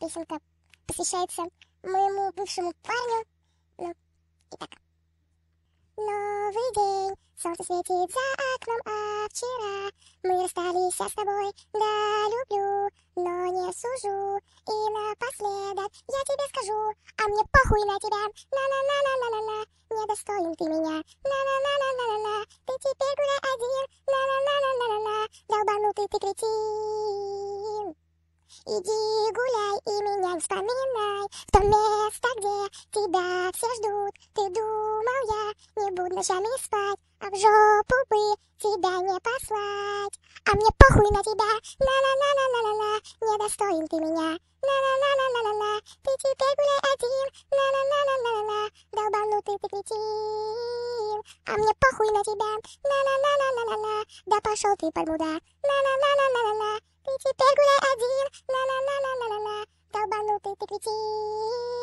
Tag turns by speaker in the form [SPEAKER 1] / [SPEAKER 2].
[SPEAKER 1] Песенка посвящается моему бывшему парню. Ну, и так. Новый день, солнце светит за окном, а вчера мы расстались, я с тобой, да, люблю, но не сужу. И напоследок я тебе скажу, а мне похуй на тебя, на-на-на-на-на-на-на, недостоин ты меня, на-на-на-на-на-на-на, ты теперь гуляй один, на-на-на-на-на-на, долбанутый ты кретин. Иди гуляй и меня не вспоминай в то место, где тебя все ждут. Ты думал, я не буду ночами спать, а в жопу бы тебя не послать. А мне похуй на тебя, на-на-на-на-на-на-на, недостоин ты меня, на-на-на-на-на-на-на, ты теперь гуляй один, на-на-на-на-на-на, долбанутый ты кретин. А мне похуй на тебя, на-на-на-на-на-на, да пошел ты под мудак, на-на-на-на-на-на, ты теперь гуляй один, на-на-на-на-на-на, долбанутый ты кретин.